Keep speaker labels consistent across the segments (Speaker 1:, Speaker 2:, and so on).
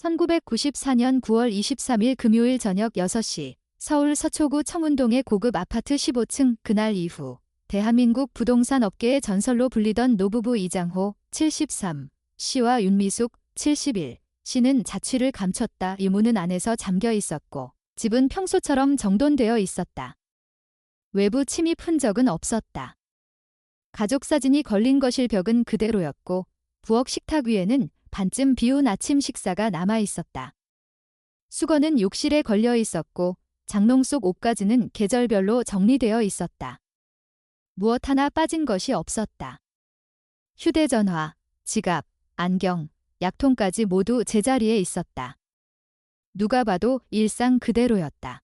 Speaker 1: 1994년 9월 23일 금요일 저녁 6시 서울 서초구 청운동의 고급 아파트 15층. 그날 이후 대한민국 부동산 업계의 전설로 불리던 노부부 이장호 73 씨와 윤미숙 71 씨는 자취를 감췄다. 유문은 안에서 잠겨 있었고 집은 평소처럼 정돈되어 있었다. 외부 침입 흔적은 없었다. 가족 사진이 걸린 거실 벽은 그대로였고 부엌 식탁 위에는 반쯤 비운 아침 식사가 남아 있었다. 수건은 욕실에 걸려 있었고 장롱 속 옷가지는 계절별로 정리되어 있었다. 무엇 하나 빠진 것이 없었다. 휴대전화, 지갑, 안경, 약통까지 모두 제자리에 있었다. 누가 봐도 일상 그대로였다.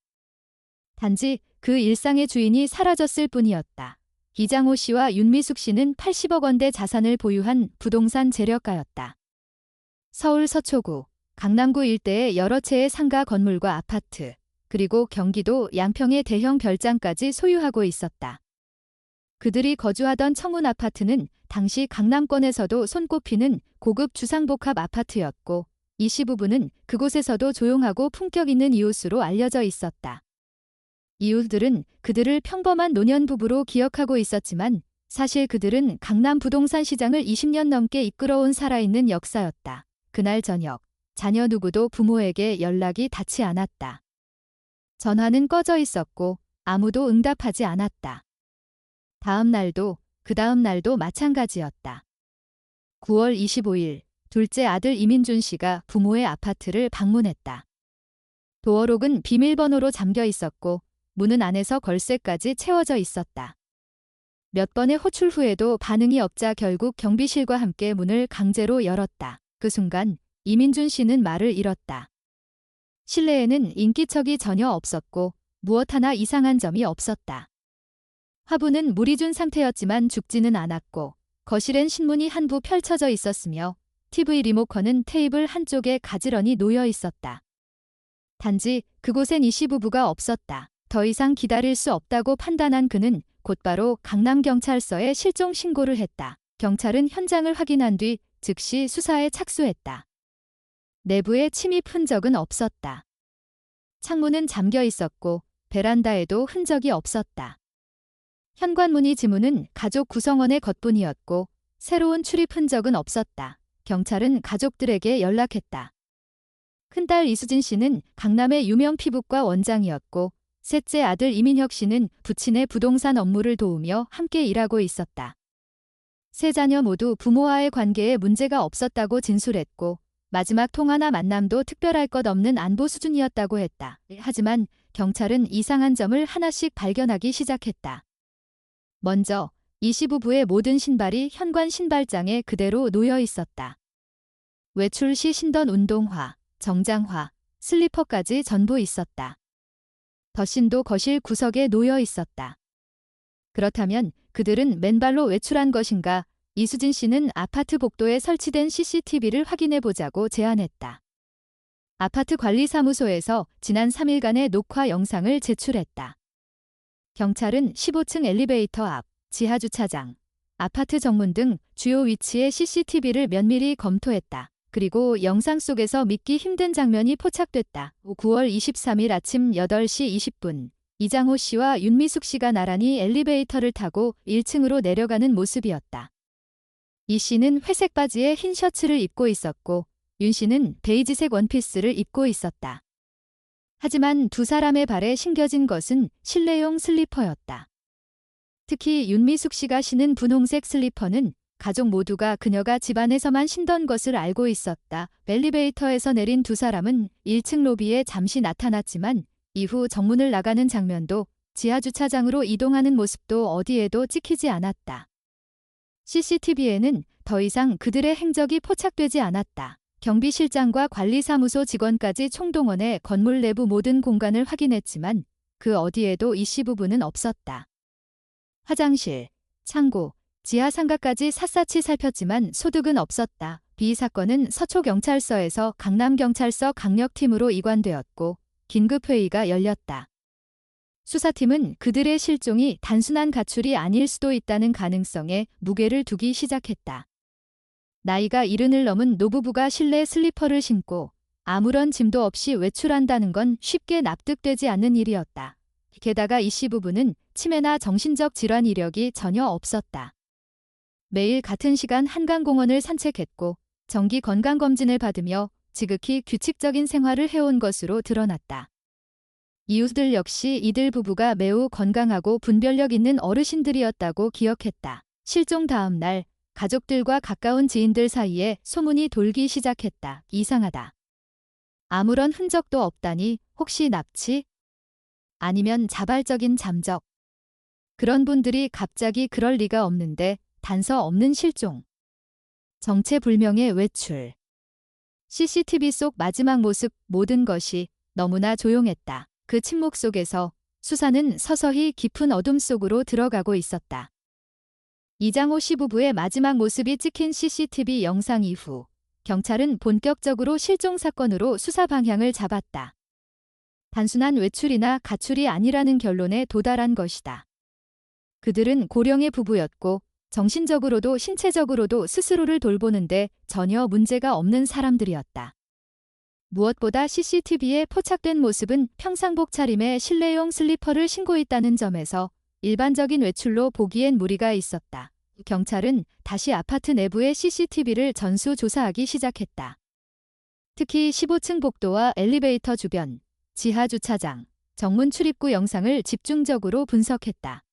Speaker 1: 단지 그 일상의 주인이 사라졌을 뿐이었다. 이장호 씨와 윤미숙 씨는 80억 원대 자산을 보유한 부동산 재력가였다. 서울 서초구, 강남구 일대의 여러 채의 상가 건물과 아파트, 그리고 경기도 양평의 대형 별장까지 소유하고 있었다. 그들이 거주하던 청운 아파트는 당시 강남권에서도 손꼽히는 고급 주상복합 아파트였고 이 씨 부부는 그곳에서도 조용하고 품격 있는 이웃으로 알려져 있었다. 이웃들은 그들을 평범한 노년부부로 기억하고 있었지만 사실 그들은 강남 부동산 시장을 20년 넘게 이끌어온 살아있는 역사였다. 그날 저녁, 자녀 누구도 부모에게 연락이 닿지 않았다. 전화는 꺼져 있었고 아무도 응답하지 않았다. 다음 날도 그 다음 날도 마찬가지였다. 9월 25일, 둘째 아들 이민준 씨가 부모의 아파트를 방문했다. 도어록은 비밀번호로 잠겨 있었고 문은 안에서 걸쇠까지 채워져 있었다. 몇 번의 호출 후에도 반응이 없자 결국 경비실과 함께 문을 강제로 열었다. 그 순간 이민준 씨는 말을 잃었다. 실내에는 인기척이 전혀 없었고 무엇 하나 이상한 점이 없었다. 화분은 물이 준 상태였지만 죽지는 않았고 거실엔 신문이 한 부 펼쳐져 있었으며 TV 리모컨은 테이블 한쪽에 가지런히 놓여 있었다. 단지 그곳엔 이 씨 부부가 없었다. 더 이상 기다릴 수 없다고 판단한 그는 곧바로 강남경찰서에 실종 신고를 했다. 경찰은 현장을 확인한 뒤 즉시 수사에 착수했다. 내부에 침입 흔적은 없었다. 창문은 잠겨 있었고 베란다에도 흔적이 없었다. 현관문이 지문은 가족 구성원의 것뿐이었고 새로운 출입 흔적은 없었다. 경찰은 가족들에게 연락했다. 큰딸 이수진 씨는 강남의 유명 피부과 원장이었고 셋째 아들 이민혁 씨는 부친의 부동산 업무를 도우며 함께 일하고 있었다. 세 자녀 모두 부모와의 관계에 문제가 없었다고 진술했고 마지막 통화나 만남도 특별할 것 없는 안보 수준이었다고 했다. 하지만 경찰은 이상한 점을 하나씩 발견하기 시작했다. 먼저 이 씨 부부의 모든 신발이 현관 신발장에 그대로 놓여 있었다. 외출 시 신던 운동화, 정장화, 슬리퍼까지 전부 있었다. 덧신도 거실 구석에 놓여 있었다. 그렇다면 그들은 맨발로 외출한 것인가? 이수진 씨는 아파트 복도에 설치된 CCTV를 확인해보자고 제안했다. 아파트 관리사무소에서 지난 3일간의 녹화 영상을 제출했다. 경찰은 15층 엘리베이터 앞, 지하주차장, 아파트 정문 등 주요 위치의 CCTV를 면밀히 검토했다. 그리고 영상 속에서 믿기 힘든 장면이 포착됐다. 9월 23일 아침 8시 20분, 이장호 씨와 윤미숙 씨가 나란히 엘리베이터를 타고 1층으로 내려가는 모습이었다. 이 씨는 회색 바지에 흰 셔츠를 입고 있었고 윤 씨는 베이지색 원피스를 입고 있었다. 하지만 두 사람의 발에 신겨진 것은 실내용 슬리퍼였다. 특히 윤미숙 씨가 신은 분홍색 슬리퍼는 가족 모두가 그녀가 집안에서만 신던 것을 알고 있었다. 엘리베이터에서 내린 두 사람은 1층 로비에 잠시 나타났지만 이후 정문을 나가는 장면도 지하주차장으로 이동하는 모습도 어디에도 찍히지 않았다. CCTV에는 더 이상 그들의 행적이 포착되지 않았다. 경비실장과 관리사무소 직원까지 총동원해 건물 내부 모든 공간을 확인했지만 그 어디에도 이 씨 부부는 없었다. 화장실, 창고, 지하상가까지 샅샅이 살폈지만 소득은 없었다. 이 사건은 서초경찰서에서 강남경찰서 강력팀으로 이관되었고 긴급회의가 열렸다. 수사팀은 그들의 실종이 단순한 가출이 아닐 수도 있다는 가능성에 무게를 두기 시작했다. 나이가 70을 넘은 노부부가 실내 슬리퍼를 신고 아무런 짐도 없이 외출한다는 건 쉽게 납득되지 않는 일이었다. 게다가 이 씨 부부는 치매나 정신적 질환 이력이 전혀 없었다. 매일 같은 시간 한강공원을 산책했고 정기 건강검진을 받으며 지극히 규칙적인 생활을 해온 것으로 드러났다. 이웃들 역시 이들 부부가 매우 건강하고 분별력 있는 어르신들이었다고 기억했다. 실종 다음 날 가족들과 가까운 지인들 사이에 소문이 돌기 시작했다. 이상하다. 아무런 흔적도 없다니 혹시 납치? 아니면 자발적인 잠적? 그런 분들이 갑자기 그럴 리가 없는데 단서 없는 실종. 정체불명의 외출. CCTV 속 마지막 모습 모든 것이 너무나 조용했다. 그 침묵 속에서 수사는 서서히 깊은 어둠 속으로 들어가고 있었다. 이장호 씨 부부의 마지막 모습이 찍힌 CCTV 영상 이후 경찰은 본격적으로 실종 사건으로 수사 방향을 잡았다. 단순한 외출이나 가출이 아니라는 결론에 도달한 것이다. 그들은 고령의 부부였고 정신적으로도 신체적으로도 스스로를 돌보는데 전혀 문제가 없는 사람들이었다. 무엇보다 CCTV에 포착된 모습은 평상복 차림에 실내용 슬리퍼를 신고 있다는 점에서 일반적인 외출로 보기엔 무리가 있었다. 경찰은 다시 아파트 내부의 CCTV를 전수조사하기 시작했다. 특히 15층 복도와 엘리베이터 주변, 지하 주차장, 정문 출입구 영상을 집중적으로 분석했다.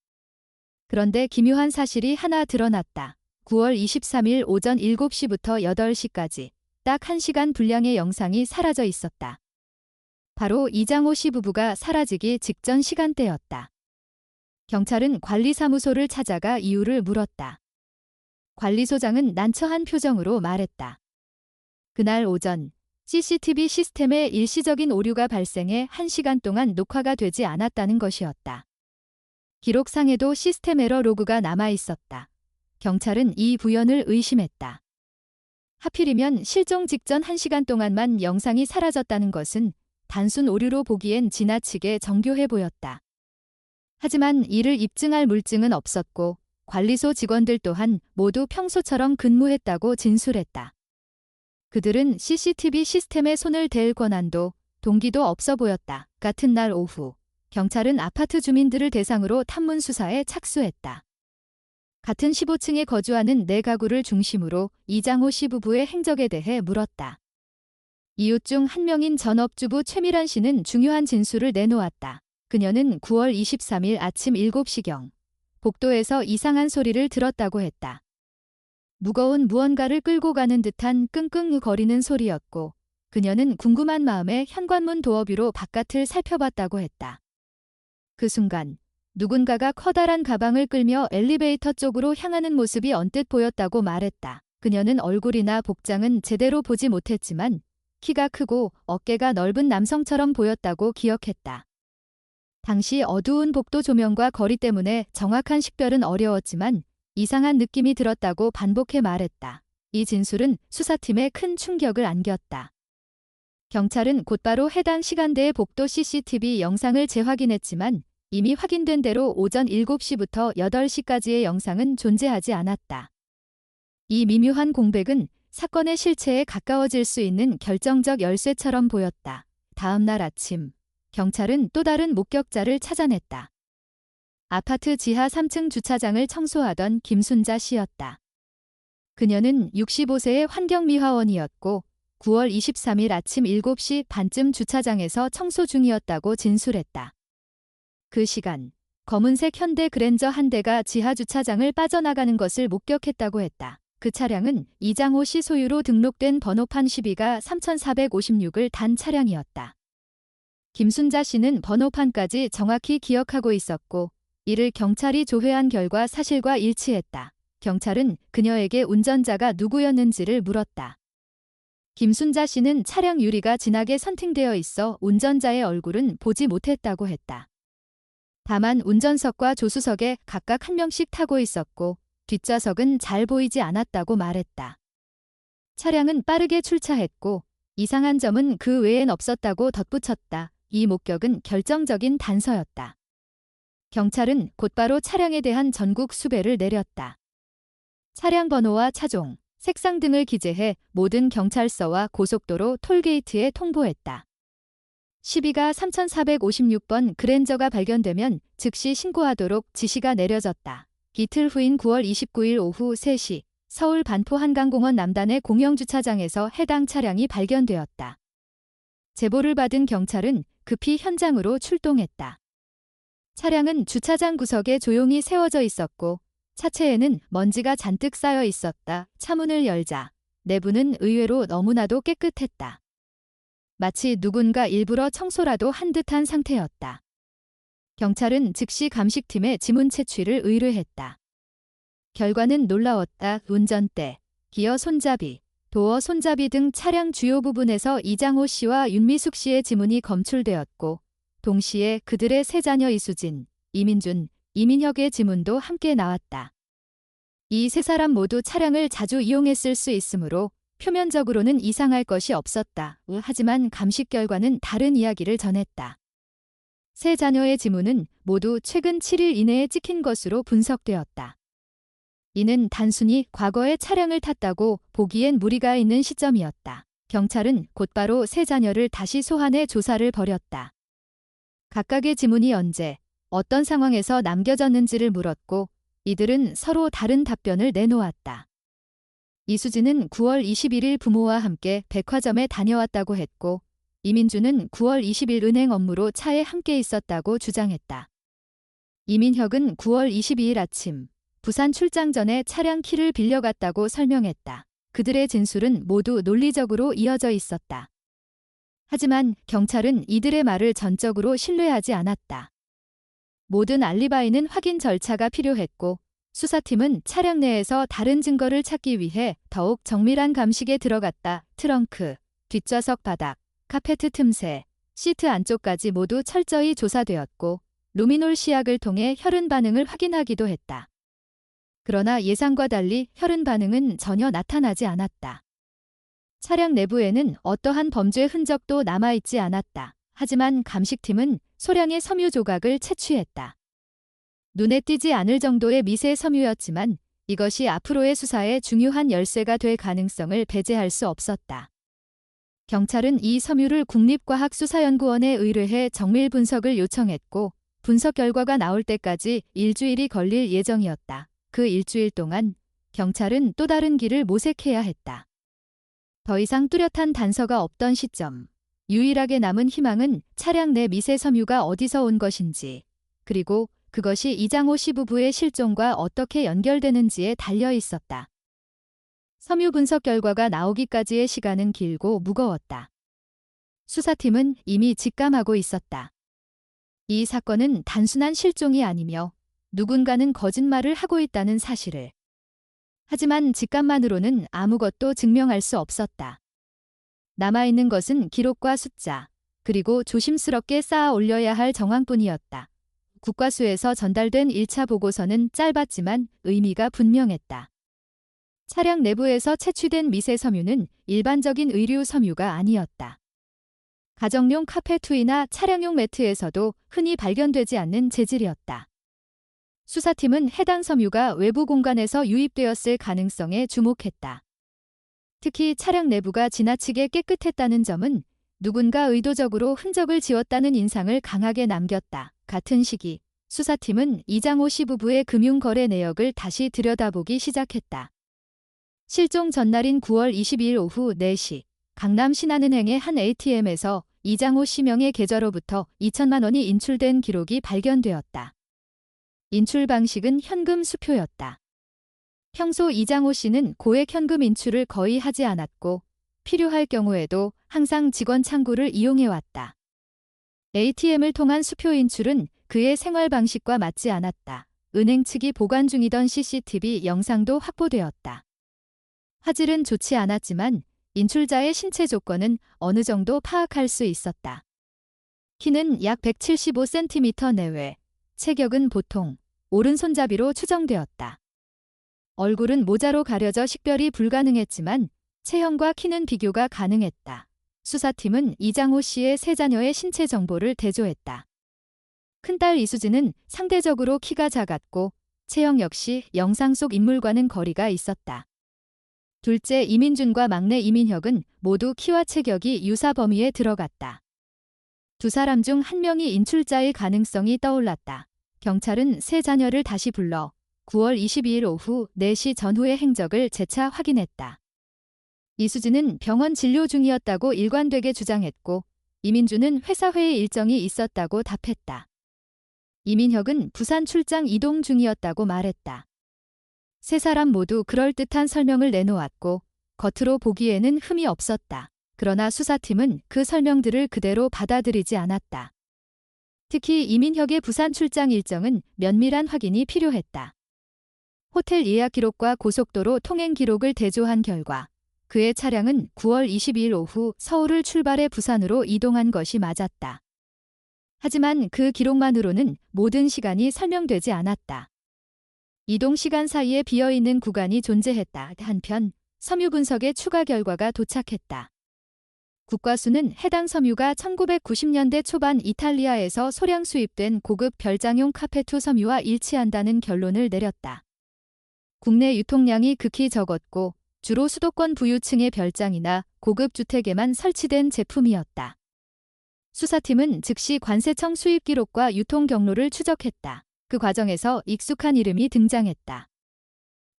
Speaker 1: 그런데 기묘한 사실이 하나 드러났다. 9월 23일 오전 7시부터 8시까지 딱 1시간 분량의 영상이 사라져 있었다. 바로 이장호 씨 부부가 사라지기 직전 시간대였다. 경찰은 관리사무소를 찾아가 이유를 물었다. 관리소장은 난처한 표정으로 말했다. 그날 오전 CCTV 시스템에 일시적인 오류가 발생해 1시간 동안 녹화가 되지 않았다는 것이었다. 기록상에도 시스템 에러 로그가 남아 있었다. 경찰은 이 부연을 의심했다. 하필이면 실종 직전 1시간 동안만 영상이 사라졌다는 것은 단순 오류로 보기엔 지나치게 정교해 보였다. 하지만 이를 입증할 물증은 없었고 관리소 직원들 또한 모두 평소처럼 근무했다고 진술했다. 그들은 CCTV 시스템에 손을 댈 권한도 동기도 없어 보였다. 같은 날 오후 경찰은 아파트 주민들을 대상으로 탐문 수사에 착수했다. 같은 15층에 거주하는 4가구를 중심으로 이장호 씨 부부의 행적에 대해 물었다. 이웃 중 한 명인 전업주부 최미란 씨는 중요한 진술을 내놓았다. 그녀는 9월 23일 아침 7시경 복도에서 이상한 소리를 들었다고 했다. 무거운 무언가를 끌고 가는 듯한 끙끙 거리는 소리였고 그녀는 궁금한 마음에 현관문 도어뷰로 바깥을 살펴봤다고 했다. 그 순간 누군가가 커다란 가방을 끌며 엘리베이터 쪽으로 향하는 모습이 언뜻 보였다고 말했다. 그녀는 얼굴이나 복장은 제대로 보지 못했지만 키가 크고 어깨가 넓은 남성처럼 보였다고 기억했다. 당시 어두운 복도 조명과 거리 때문에 정확한 식별은 어려웠지만 이상한 느낌이 들었다고 반복해 말했다. 이 진술은 수사팀에 큰 충격을 안겼다. 경찰은 곧바로 해당 시간대의 복도 CCTV 영상을 재확인했지만 이미 확인된 대로 오전 7시부터 8시까지의 영상은 존재하지 않았다. 이 미묘한 공백은 사건의 실체에 가까워질 수 있는 결정적 열쇠처럼 보였다. 다음 날 아침, 경찰은 또 다른 목격자를 찾아냈다. 아파트 지하 3층 주차장을 청소하던 김순자 씨였다. 그녀는 65세의 환경미화원이었고 9월 23일 아침 7시 반쯤 주차장에서 청소 중이었다고 진술했다. 그 시간, 검은색 현대 그랜저 한 대가 지하 주차장을 빠져나가는 것을 목격했다고 했다. 그 차량은 이장호 씨 소유로 등록된 번호판 12가 3456을 단 차량이었다. 김순자 씨는 번호판까지 정확히 기억하고 있었고 이를 경찰이 조회한 결과 사실과 일치했다. 경찰은 그녀에게 운전자가 누구였는지를 물었다. 김순자 씨는 차량 유리가 진하게 선팅되어 있어 운전자의 얼굴은 보지 못했다고 했다. 다만 운전석과 조수석에 각각 한 명씩 타고 있었고 뒷좌석은 잘 보이지 않았다고 말했다. 차량은 빠르게 출차했고 이상한 점은 그 외엔 없었다고 덧붙였다. 이 목격은 결정적인 단서였다. 경찰은 곧바로 차량에 대한 전국 수배를 내렸다. 차량 번호와 차종, 색상 등을 기재해 모든 경찰서와 고속도로 톨게이트에 통보했다. 시비가 3456번 그랜저가 발견되면 즉시 신고하도록 지시가 내려졌다. 이틀 후인 9월 29일 오후 3시 서울 반포 한강공원 남단의 공영주차장에서 해당 차량이 발견되었다. 제보를 받은 경찰은 급히 현장으로 출동했다. 차량은 주차장 구석에 조용히 세워져 있었고 차체에는 먼지가 잔뜩 쌓여 있었다. 차문을 열자 내부는 의외로 너무나도 깨끗했다. 마치 누군가 일부러 청소라도 한 듯한 상태였다. 경찰은 즉시 감식팀에 지문 채취를 의뢰했다. 결과는 놀라웠다. 운전대, 기어 손잡이, 도어 손잡이 등 차량 주요 부분에서 이장호 씨와 윤미숙 씨의 지문이 검출되었고 동시에 그들의 세 자녀 이수진, 이민준, 이민혁의 지문도 함께 나왔다. 이 세 사람 모두 차량을 자주 이용했을 수 있으므로 표면적으로는 이상할 것이 없었다. 하지만 감식 결과는 다른 이야기를 전했다. 세 자녀의 지문은 모두 최근 7일 이내에 찍힌 것으로 분석되었다. 이는 단순히 과거에 차량을 탔다고 보기엔 무리가 있는 시점이었다. 경찰은 곧바로 세 자녀를 다시 소환해 조사를 벌였다. 각각의 지문이 언제, 어떤 상황에서 남겨졌는지를 물었고 이들은 서로 다른 답변을 내놓았다. 이수진은 9월 21일 부모와 함께 백화점에 다녀왔다고 했고 이민주는 9월 20일 은행 업무로 차에 함께 있었다고 주장했다. 이민혁은 9월 22일 아침 부산 출장 전에 차량 키를 빌려갔다고 설명했다. 그들의 진술은 모두 논리적으로 이어져 있었다. 하지만 경찰은 이들의 말을 전적으로 신뢰하지 않았다. 모든 알리바이는 확인 절차가 필요했고 수사팀은 차량 내에서 다른 증거를 찾기 위해 더욱 정밀한 감식에 들어갔다. 트렁크, 뒷좌석 바닥, 카페트 틈새, 시트 안쪽까지 모두 철저히 조사되었고 루미놀 시약을 통해 혈흔 반응을 확인하기도 했다. 그러나 예상과 달리 혈흔 반응은 전혀 나타나지 않았다. 차량 내부에는 어떠한 범죄 흔적도 남아있지 않았다. 하지만 감식팀은 소량의 섬유 조각을 채취했다. 눈에 띄지 않을 정도의 미세 섬유였지만 이것이 앞으로의 수사에 중요한 열쇠가 될 가능성을 배제할 수 없었다. 경찰은 이 섬유를 국립과학수사연구원에 의뢰해 정밀 분석을 요청했고 분석 결과가 나올 때까지 일주일이 걸릴 예정이었다. 그 일주일 동안 경찰은 또 다른 길을 모색해야 했다. 더 이상 뚜렷한 단서가 없던 시점, 유일하게 남은 희망은 차량 내 미세 섬유가 어디서 온 것인지, 그리고 그것이 이장호 씨 부부의 실종과 어떻게 연결되는지에 달려 있었다. 섬유 분석 결과가 나오기까지의 시간은 길고 무거웠다. 수사팀은 이미 직감하고 있었다. 이 사건은 단순한 실종이 아니며 누군가는 거짓말을 하고 있다는 사실을. 하지만 직감만으로는 아무것도 증명할 수 없었다. 남아있는 것은 기록과 숫자, 그리고 조심스럽게 쌓아 올려야 할 정황뿐이었다. 국과수에서 전달된 1차 보고서는 짧았지만 의미가 분명했다. 차량 내부에서 채취된 미세 섬유는 일반적인 의류 섬유가 아니었다. 가정용 카페트이나 차량용 매트에서도 흔히 발견되지 않는 재질이었다. 수사팀은 해당 섬유가 외부 공간에서 유입되었을 가능성에 주목했다. 특히 차량 내부가 지나치게 깨끗했다는 점은 누군가 의도적으로 흔적을 지웠다는 인상을 강하게 남겼다. 같은 시기, 수사팀은 이장호 씨 부부의 금융거래 내역을 다시 들여다보기 시작했다. 실종 전날인 9월 22일 오후 4시, 강남 신한은행의 한 ATM에서 이장호 씨 명의 계좌로부터 2천만 원이 인출된 기록이 발견되었다. 인출 방식은 현금 수표였다. 평소 이장호 씨는 고액 현금 인출을 거의 하지 않았고 필요할 경우에도 항상 직원 창구를 이용해왔다. ATM을 통한 수표 인출은 그의 생활 방식과 맞지 않았다. 은행 측이 보관 중이던 CCTV 영상도 확보되었다. 화질은 좋지 않았지만 인출자의 신체 조건은 어느 정도 파악할 수 있었다. 키는 약 175cm 내외, 체격은 보통, 오른손잡이로 추정되었다. 얼굴은 모자로 가려져 식별이 불가능했지만 체형과 키는 비교가 가능했다. 수사팀은 이장호 씨의 세 자녀의 신체 정보를 대조했다. 큰딸 이수진은 상대적으로 키가 작았고 체형 역시 영상 속 인물과는 거리가 있었다. 둘째 이민준과 막내 이민혁은 모두 키와 체격이 유사 범위에 들어갔다. 두 사람 중 한 명이 인출자일 가능성이 떠올랐다. 경찰은 세 자녀를 다시 불러 9월 22일 오후 4시 전후의 행적을 재차 확인했다. 이수진은 병원 진료 중이었다고 일관되게 주장했고 이민준은 회사 회의 일정이 있었다고 답했다. 이민혁은 부산 출장 이동 중이었다고 말했다. 세 사람 모두 그럴듯한 설명을 내놓았고 겉으로 보기에는 흠이 없었다. 그러나 수사팀은 그 설명들을 그대로 받아들이지 않았다. 특히 이민혁의 부산 출장 일정은 면밀한 확인이 필요했다. 호텔 예약 기록과 고속도로 통행 기록을 대조한 결과 그의 차량은 9월 22일 오후 서울을 출발해 부산으로 이동한 것이 맞았다. 하지만 그 기록만으로는 모든 시간이 설명되지 않았다. 이동 시간 사이에 비어있는 구간이 존재했다. 한편 섬유 분석의 추가 결과가 도착했다. 국과수는 해당 섬유가 1990년대 초반 이탈리아에서 소량 수입된 고급 별장용 카페2 섬유와 일치한다는 결론을 내렸다. 국내 유통량이 극히 적었고 주로 수도권 부유층의 별장이나 고급 주택에만 설치된 제품이었다. 수사팀은 즉시 관세청 수입 기록과 유통 경로를 추적했다. 그 과정에서 익숙한 이름이 등장했다.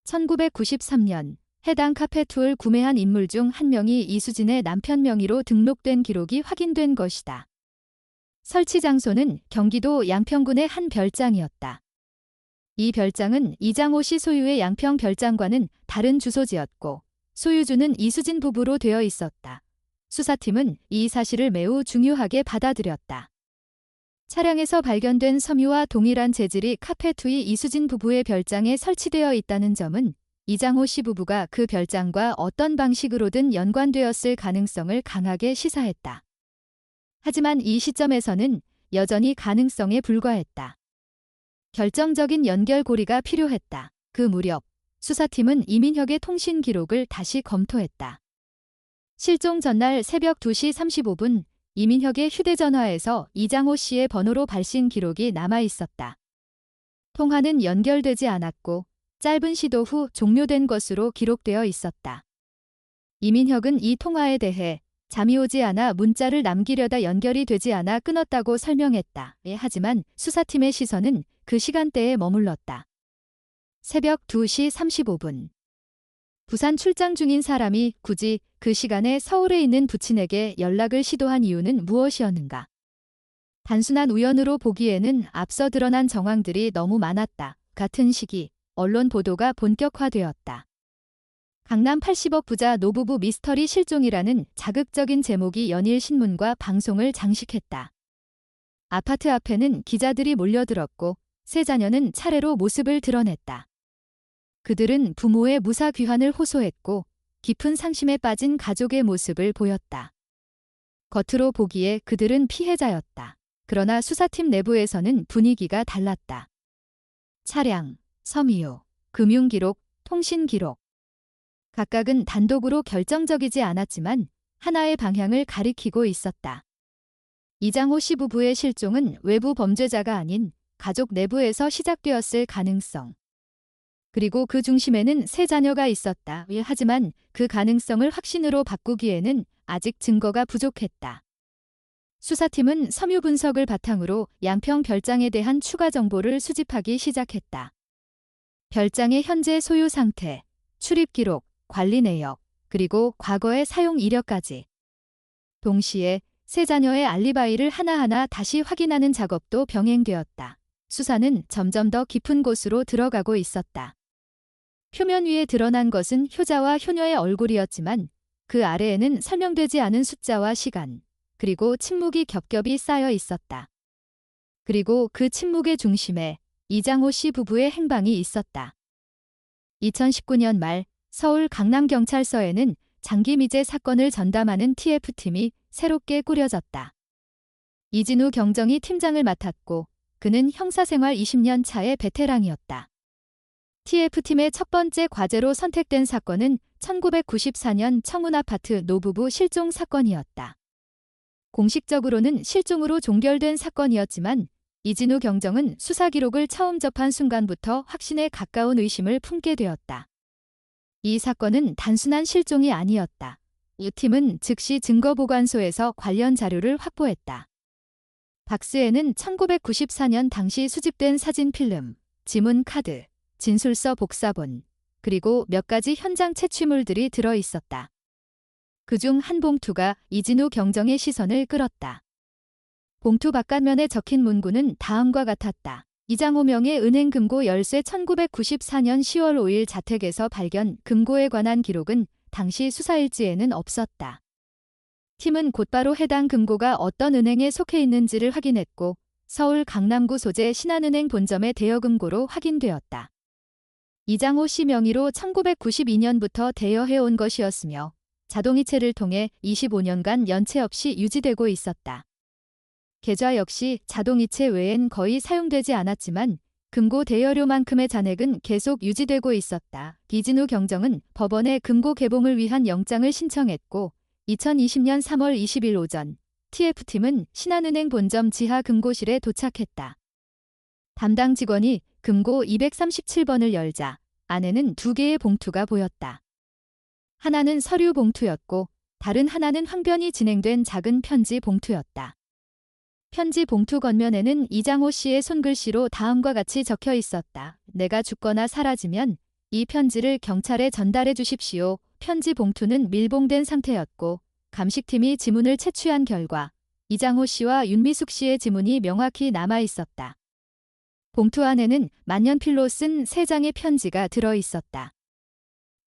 Speaker 1: 1993년 해당 카페2를 구매한 인물 중 한 명이 이수진의 남편 명의로 등록된 기록이 확인된 것이다. 설치 장소는 경기도 양평군의 한 별장이었다. 이 별장은 이장호 씨 소유의 양평 별장과는 다른 주소지였고 소유주는 이수진 부부로 되어 있었다. 수사팀은 이 사실을 매우 중요하게 받아들였다. 차량에서 발견된 섬유와 동일한 재질이 카페2의 이수진 부부의 별장에 설치되어 있다는 점은 이장호 씨 부부가 그 별장과 어떤 방식으로든 연관되었을 가능성을 강하게 시사했다. 하지만 이 시점에서는 여전히 가능성에 불과했다. 결정적인 연결고리가 필요했다. 그 무렵 수사팀은 이민혁의 통신 기록을 다시 검토했다. 실종 전날 새벽 2시 35분 이민혁의 휴대전화에서 이장호 씨의 번호로 발신 기록이 남아 있었다. 통화는 연결되지 않았고 짧은 시도 후 종료된 것으로 기록되어 있었다. 이민혁은 이 통화에 대해 잠이 오지 않아 문자를 남기려다 연결이 되지 않아 끊었다고 설명했다. 하지만 수사팀의 시선은 그 시간대에 머물렀다. 새벽 2시 35분. 부산 출장 중인 사람이 굳이 그 시간에 서울에 있는 부친에게 연락을 시도한 이유는 무엇이었는가? 단순한 우연으로 보기에는 앞서 드러난 정황들이 너무 많았다. 같은 시기 언론 보도가 본격화되었다. 강남 80억 부자 노부부 미스터리 실종이라는 자극적인 제목이 연일 신문과 방송을 장식했다. 아파트 앞에는 기자들이 몰려들었고 세 자녀는 차례로 모습을 드러냈다. 그들은 부모의 무사 귀환을 호소했고 깊은 상심에 빠진 가족의 모습을 보였다. 겉으로 보기에 그들은 피해자였다. 그러나 수사팀 내부에서는 분위기가 달랐다. 차량, 섬유, 금융기록, 통신기록. 각각은 단독으로 결정적이지 않았지만 하나의 방향을 가리키고 있었다. 이장호 씨 부부의 실종은 외부 범죄자가 아닌 가족 내부에서 시작되었을 가능성. 그리고 그 중심에는 세 자녀가 있었다. 하지만 그 가능성을 확신으로 바꾸기에는 아직 증거가 부족했다. 수사팀은 섬유 분석을 바탕으로 양평 별장에 대한 추가 정보를 수집하기 시작했다. 별장의 현재 소유 상태, 출입 기록, 관리 내역, 그리고 과거의 사용 이력까지. 동시에 세 자녀의 알리바이를 하나하나 다시 확인하는 작업도 병행되었다. 수사는 점점 더 깊은 곳으로 들어가고 있었다. 표면 위에 드러난 것은 효자와 효녀의 얼굴이었지만 그 아래에는 설명되지 않은 숫자와 시간, 그리고 침묵이 겹겹이 쌓여 있었다. 그리고 그 침묵의 중심에 이장호 씨 부부의 행방이 있었다. 2019년 말 서울 강남경찰서에는 장기 미제 사건을 전담하는 TF팀이 새롭게 꾸려졌다. 이진우 경정이 팀장을 맡았고 그는 형사생활 20년 차의 베테랑이었다. TF팀의 첫 번째 과제로 선택된 사건은 1994년 청운아파트 노부부 실종 사건이었다. 공식적으로는 실종으로 종결된 사건이었지만 이진우 경정은 수사 기록을 처음 접한 순간부터 확신에 가까운 의심을 품게 되었다. 이 사건은 단순한 실종이 아니었다. 이 팀은 즉시 증거보관소에서 관련 자료를 확보했다. 박스에는 1994년 당시 수집된 사진 필름, 지문 카드, 진술서 복사본, 그리고 몇 가지 현장 채취물들이 들어 있었다. 그중 한 봉투가 이진우 경정의 시선을 끌었다. 봉투 바깥면에 적힌 문구는 다음과 같았다. 이장호 명의 은행 금고 열쇠 1994년 10월 5일 자택에서 발견. 금고에 관한 기록은 당시 수사일지에는 없었다. 팀은 곧바로 해당 금고가 어떤 은행에 속해 있는지를 확인했고 서울 강남구 소재 신한은행 본점의 대여금고로 확인되었다. 이장호 씨 명의로 1992년부터 대여해온 것이었으며 자동이체를 통해 25년간 연체 없이 유지되고 있었다. 계좌 역시 자동이체 외엔 거의 사용되지 않았지만 금고 대여료만큼의 잔액은 계속 유지되고 있었다. 이진우 경정은 법원에 금고 개봉을 위한 영장을 신청했고 2020년 3월 20일 오전 TF팀은 신한은행 본점 지하 금고실에 도착했다. 담당 직원이 금고 237번을 열자 안에는 두 개의 봉투가 보였다. 하나는 서류 봉투였고 다른 하나는 항변이 진행된 작은 편지 봉투였다. 편지 봉투 겉면에는 이장호 씨의 손글씨로 다음과 같이 적혀 있었다. 내가 죽거나 사라지면 이 편지를 경찰에 전달해 주십시오. 편지 봉투는 밀봉된 상태였고 감식팀이 지문을 채취한 결과 이장호 씨와 윤미숙 씨의 지문이 명확히 남아 있었다. 봉투 안에는 만년필로 쓴 3장의 편지가 들어 있었다.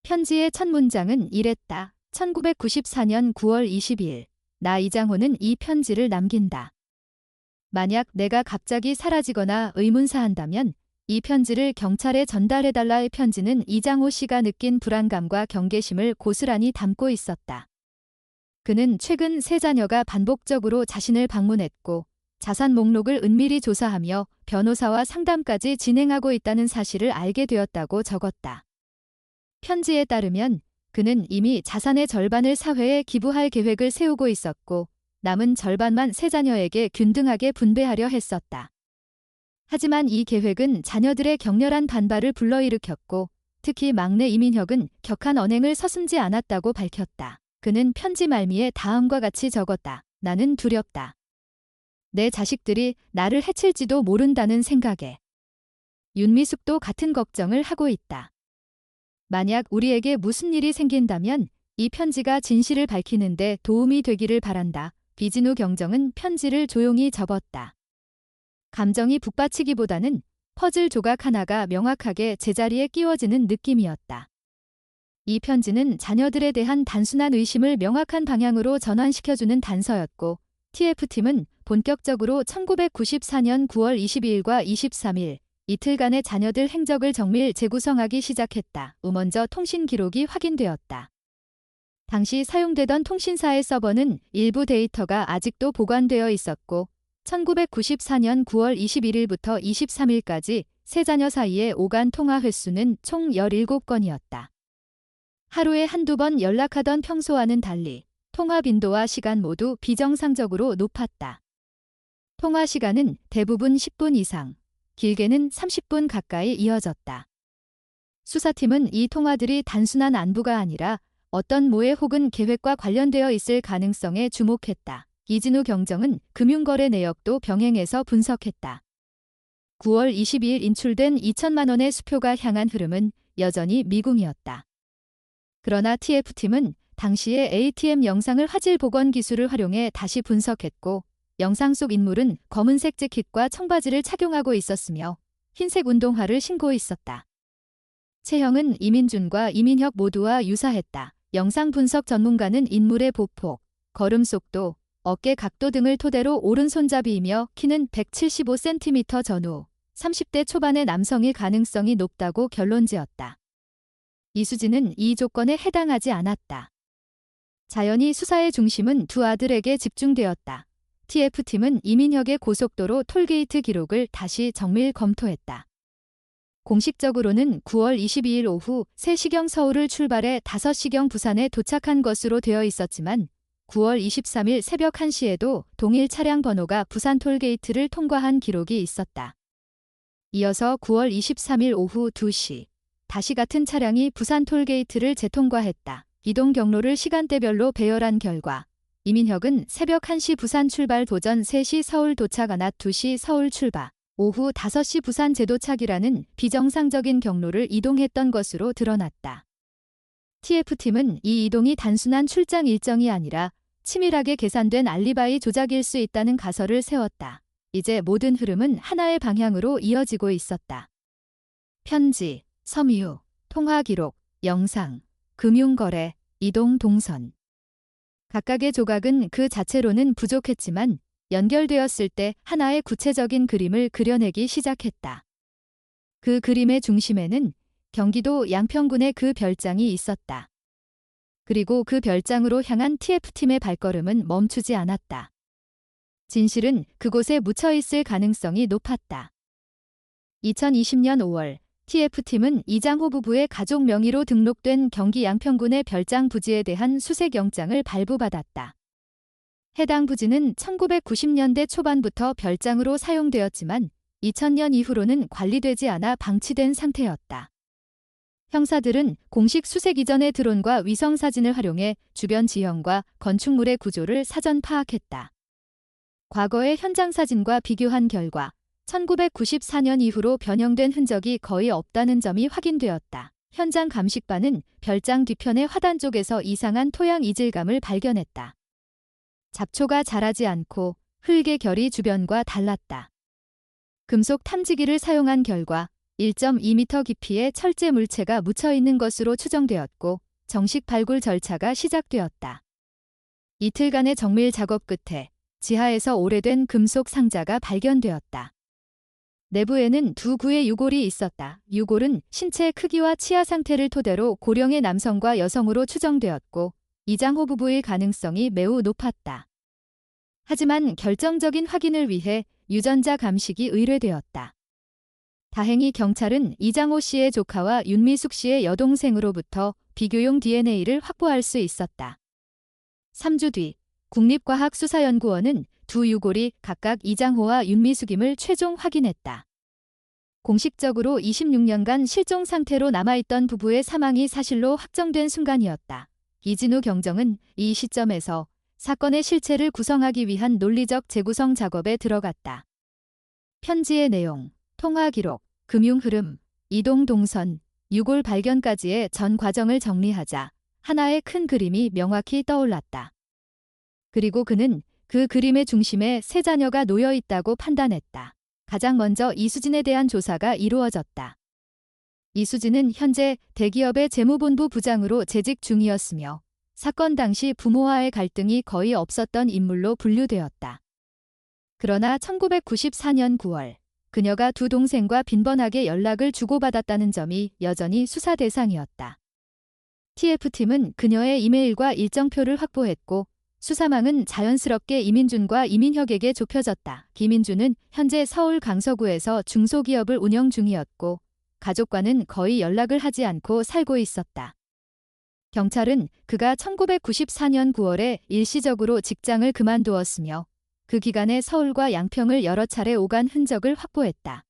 Speaker 1: 편지의 첫 문장은 이랬다. 1994년 9월 22일. 나 이장호는 이 편지를 남긴다. 만약 내가 갑자기 사라지거나 의문사한다면 이 편지를 경찰에 전달해달라의 편지는 이장호 씨가 느낀 불안감과 경계심을 고스란히 담고 있었다. 그는 최근 세 자녀가 반복적으로 자신을 방문했고 자산 목록을 은밀히 조사하며 변호사와 상담까지 진행하고 있다는 사실을 알게 되었다고 적었다. 편지에 따르면 그는 이미 자산의 절반을 사회에 기부할 계획을 세우고 있었고 남은 절반만 세 자녀에게 균등하게 분배하려 했었다. 하지만 이 계획은 자녀들의 격렬한 반발을 불러일으켰고 특히 막내 이민혁은 격한 언행을 서슴지 않았다고 밝혔다. 그는 편지 말미에 다음과 같이 적었다. 나는 두렵다. 내 자식들이 나를 해칠지도 모른다는 생각에. 윤미숙도 같은 걱정을 하고 있다. 만약 우리에게 무슨 일이 생긴다면 이 편지가 진실을 밝히는데 도움이 되기를 바란다. 이진우 경정은 편지를 조용히 접었다. 감정이 북받치기보다는 퍼즐 조각 하나가 명확하게 제자리에 끼워지는 느낌이었다. 이 편지는 자녀들에 대한 단순한 의심을 명확한 방향으로 전환시켜주는 단서였고 TF팀은 본격적으로 1994년 9월 22일과 23일 이틀간의 자녀들 행적을 정밀 재구성하기 시작했다. 먼저 통신 기록이 확인되었다. 당시 사용되던 통신사의 서버는 일부 데이터가 아직도 보관되어 있었고 1994년 9월 21일부터 23일까지 세 자녀 사이의 오간 통화 횟수는 총 17건이었다. 하루에 한두 번 연락하던 평소와는 달리 통화 빈도와 시간 모두 비정상적으로 높았다. 통화 시간은 대부분 10분 이상, 길게는 30분 가까이 이어졌다. 수사팀은 이 통화들이 단순한 안부가 아니라 어떤 모해 혹은 계획과 관련되어 있을 가능성에 주목했다. 이진우 경정은 금융거래 내역도 병행해서 분석했다. 9월 22일 인출된 2천만 원의 수표가 향한 흐름은 여전히 미궁이었다. 그러나 TF팀은 당시의 ATM 영상을 화질 복원 기술을 활용해 다시 분석했고 영상 속 인물은 검은색 재킷과 청바지를 착용하고 있었으며 흰색 운동화를 신고 있었다. 체형은 이민준과 이민혁 모두와 유사했다. 영상 분석 전문가는 인물의 보폭, 걸음 속도, 어깨 각도 등을 토대로 오른손잡이이며 키는 175cm 전후, 30대 초반의 남성일 가능성이 높다고 결론지었다. 이수진은 이 조건에 해당하지 않았다. 자연히 수사의 중심은 두 아들에게 집중되었다. TF팀은 이민혁의 고속도로 톨게이트 기록을 다시 정밀 검토했다. 공식적으로는 9월 22일 오후 3시경 서울을 출발해 5시경 부산에 도착한 것으로 되어 있었지만 9월 23일 새벽 1시에도 동일 차량 번호가 부산 톨게이트를 통과한 기록이 있었다. 이어서 9월 23일 오후 2시 다시 같은 차량이 부산 톨게이트를 재통과했다. 이동 경로를 시간대별로 배열한 결과 이민혁은 새벽 1시 부산 출발 도전 3시 서울 도착 낮 2시 서울 출발 오후 5시 부산 재도착이라는 비정상적인 경로를 이동했던 것으로 드러났다. TF팀은 이 이동이 단순한 출장 일정이 아니라 치밀하게 계산된 알리바이 조작일 수 있다는 가설을 세웠다. 이제 모든 흐름은 하나의 방향으로 이어지고 있었다. 편지, 섬유, 통화 기록, 영상, 금융거래, 이동 동선. 각각의 조각은 그 자체로는 부족했지만 연결되었을 때 하나의 구체적인 그림을 그려내기 시작했다. 그 그림의 중심에는 경기도 양평군의 그 별장이 있었다. 그리고 그 별장으로 향한 TF팀의 발걸음은 멈추지 않았다. 진실은 그곳에 묻혀 있을 가능성이 높았다. 2020년 5월 TF팀은 이장호 부부의 가족 명의로 등록된 경기 양평군의 별장 부지에 대한 수색영장을 발부받았다. 해당 부지는 1990년대 초반부터 별장으로 사용되었지만 2000년 이후로는 관리되지 않아 방치된 상태였다. 형사들은 공식 수색 이전의 드론과 위성사진을 활용해 주변 지형과 건축물의 구조를 사전 파악했다. 과거의 현장 사진과 비교한 결과 1994년 이후로 변형된 흔적이 거의 없다는 점이 확인되었다. 현장 감식반은 별장 뒤편의 화단 쪽에서 이상한 토양 이질감을 발견했다. 잡초가 자라지 않고 흙의 결이 주변과 달랐다. 금속 탐지기를 사용한 결과 1.2m 깊이의 철제 물체가 묻혀 있는 것으로 추정되었고 정식 발굴 절차가 시작되었다. 이틀간의 정밀 작업 끝에 지하에서 오래된 금속 상자가 발견되었다. 내부에는 두 구의 유골이 있었다. 유골은 신체 크기와 치아 상태를 토대로 고령의 남성과 여성으로 추정되었고 이장호 부부의 가능성이 매우 높았다. 하지만 결정적인 확인을 위해 유전자 감식이 의뢰되었다. 다행히 경찰은 이장호 씨의 조카와 윤미숙 씨의 여동생으로부터 비교용 DNA를 확보할 수 있었다. 3주 뒤 국립과학수사연구원은 두 유골이 각각 이장호와 윤미숙임을 최종 확인했다. 공식적으로 26년간 실종 상태로 남아있던 부부의 사망이 사실로 확정된 순간이었다. 이진우 경정은 이 시점에서 사건의 실체를 구성하기 위한 논리적 재구성 작업에 들어갔다. 편지의 내용, 통화 기록, 금융 흐름, 이동 동선, 유골 발견까지의 전 과정을 정리하자 하나의 큰 그림이 명확히 떠올랐다. 그리고 그는 그 그림의 중심에 세 자녀가 놓여 있다고 판단했다. 가장 먼저 이수진에 대한 조사가 이루어졌다. 이수진은 현재 대기업의 재무본부 부장으로 재직 중이었으며 사건 당시 부모와의 갈등이 거의 없었던 인물로 분류되었다. 그러나 1994년 9월 그녀가 두 동생과 빈번하게 연락을 주고받았다는 점이 여전히 수사 대상이었다. TF팀은 그녀의 이메일과 일정표를 확보했고 수사망은 자연스럽게 이민준과 이민혁에게 좁혀졌다. 김인준은 현재 서울 강서구에서 중소기업을 운영 중이었고 가족과는 거의 연락을 하지 않고 살고 있었다. 경찰은 그가 1994년 9월에 일시적으로 직장을 그만두었으며 그 기간에 서울과 양평을 여러 차례 오간 흔적을 확보했다.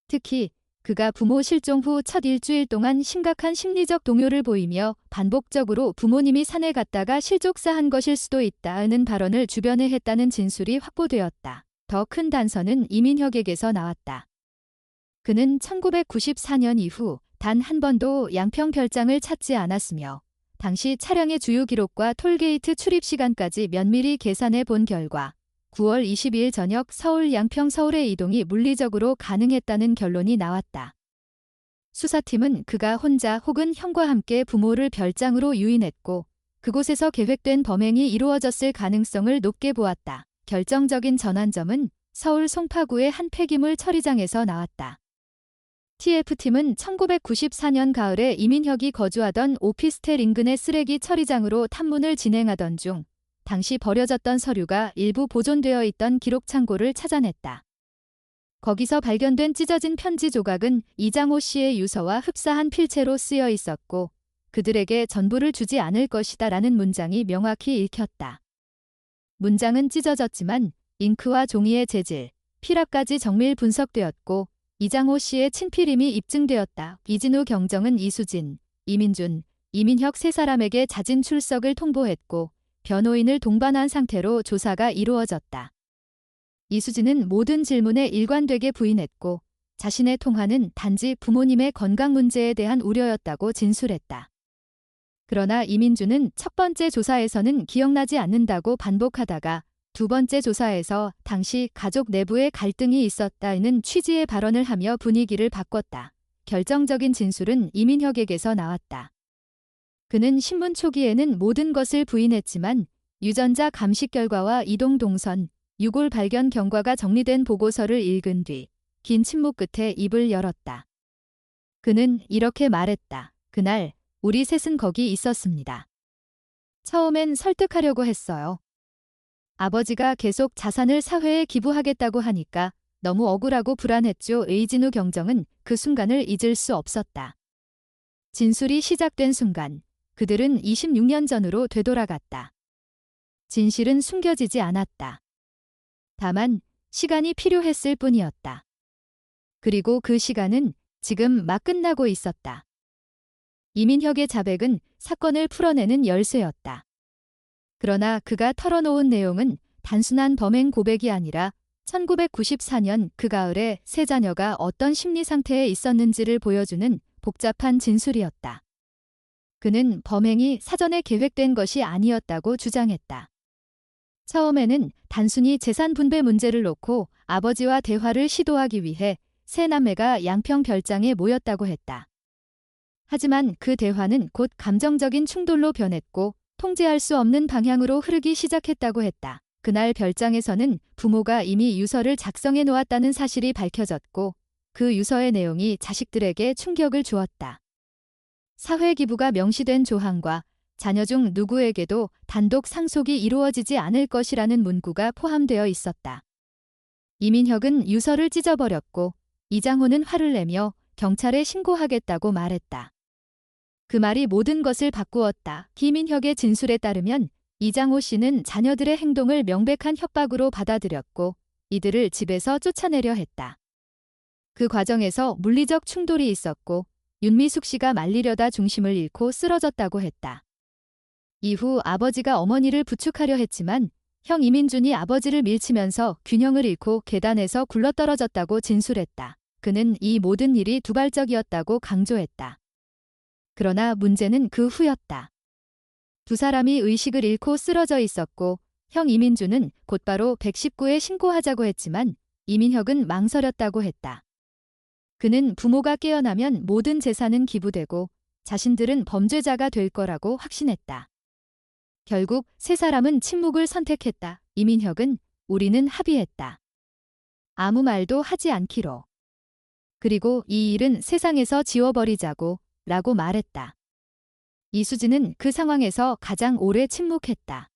Speaker 1: 특히 그가 부모 실종 후 첫 일주일 동안 심각한 심리적 동요를 보이며 반복적으로 부모님이 산에 갔다가 실족사한 것일 수도 있다는 발언을 주변에 했다는 진술이 확보되었다. 더 큰 단서는 이민혁에게서 나왔다. 그는 1994년 이후 단 한 번도 양평 별장을 찾지 않았으며 당시 차량의 주유 기록과 톨게이트 출입 시간까지 면밀히 계산해 본 결과 9월 22일 저녁 서울 양평 서울의 이동이 물리적으로 가능했다는 결론이 나왔다. 수사팀은 그가 혼자 혹은 형과 함께 부모를 별장으로 유인했고 그곳에서 계획된 범행이 이루어졌을 가능성을 높게 보았다. 결정적인 전환점은 서울 송파구의 한 폐기물 처리장에서 나왔다. TF팀은 1994년 가을에 이민혁이 거주하던 오피스텔 인근의 쓰레기 처리장으로 탐문을 진행하던 중 당시 버려졌던 서류가 일부 보존되어 있던 기록 창고를 찾아냈다. 거기서 발견된 찢어진 편지 조각은 이장호 씨의 유서와 흡사한 필체로 쓰여 있었고 그들에게 전부를 주지 않을 것이다 라는 문장이 명확히 읽혔다. 문장은 찢어졌지만 잉크와 종이의 재질, 필압까지 정밀 분석되었고 이장호 씨의 친필임이 입증되었다. 이진우 경정은 이수진, 이민준, 이민혁 세 사람에게 자진 출석을 통보했고 변호인을 동반한 상태로 조사가 이루어졌다. 이수진은 모든 질문에 일관되게 부인했고 자신의 통화는 단지 부모님의 건강 문제에 대한 우려였다고 진술했다. 그러나 이민준은 첫 번째 조사에서는 기억나지 않는다고 반복하다가 두 번째 조사에서 당시 가족 내부에 갈등이 있었다는 취지의 발언을 하며 분위기를 바꿨다. 결정적인 진술은 이민혁에게서 나왔다. 그는 신문 초기에는 모든 것을 부인했지만 유전자 감식 결과와 이동 동선, 유골 발견 경과가 정리된 보고서를 읽은 뒤 긴 침묵 끝에 입을 열었다. 그는 이렇게 말했다. 그날 우리 셋은 거기 있었습니다. 처음엔 설득하려고 했어요. 아버지가 계속 자산을 사회에 기부하겠다고 하니까 너무 억울하고 불안했죠. 이진우 경정은 그 순간을 잊을 수 없었다. 진술이 시작된 순간 그들은 26년 전으로 되돌아갔다. 진실은 숨겨지지 않았다. 다만 시간이 필요했을 뿐이었다. 그리고 그 시간은 지금 막 끝나고 있었다. 이민혁의 자백은 사건을 풀어내는 열쇠였다. 그러나 그가 털어놓은 내용은 단순한 범행 고백이 아니라 1994년 그 가을에 세 자녀가 어떤 심리 상태에 있었는지를 보여주는 복잡한 진술이었다. 그는 범행이 사전에 계획된 것이 아니었다고 주장했다. 처음에는 단순히 재산 분배 문제를 놓고 아버지와 대화를 시도하기 위해 세 남매가 양평 별장에 모였다고 했다. 하지만 그 대화는 곧 감정적인 충돌로 변했고 통제할 수 없는 방향으로 흐르기 시작했다고 했다. 그날 별장에서는 부모가 이미 유서를 작성해 놓았다는 사실이 밝혀졌고 그 유서의 내용이 자식들에게 충격을 주었다. 사회기부가 명시된 조항과 자녀 중 누구에게도 단독 상속이 이루어지지 않을 것이라는 문구가 포함되어 있었다. 이민혁은 유서를 찢어버렸고 이장호는 화를 내며 경찰에 신고하겠다고 말했다. 그 말이 모든 것을 바꾸었다. 김인혁의 진술에 따르면 이장호 씨는 자녀들의 행동을 명백한 협박으로 받아들였고 이들을 집에서 쫓아내려 했다. 그 과정에서 물리적 충돌이 있었고 윤미숙 씨가 말리려다 중심을 잃고 쓰러졌다고 했다. 이후 아버지가 어머니를 부축하려 했지만 형 이민준이 아버지를 밀치면서 균형을 잃고 계단에서 굴러떨어졌다고 진술했다. 그는 이 모든 일이 두발적이었다고 강조했다. 그러나 문제는 그 후였다. 두 사람이 의식을 잃고 쓰러져 있었고 형 이민준은 곧바로 119에 신고하자고 했지만 이민혁은 망설였다고 했다. 그는 부모가 깨어나면 모든 재산은 기부되고 자신들은 범죄자가 될 거라고 확신했다. 결국 세 사람은 침묵을 선택했다. 이민혁은 우리는 합의했다. 아무 말도 하지 않기로. 그리고 이 일은 세상에서 지워버리자고 라고 말했다. 이수진은 그 상황에서 가장 오래 침묵했다.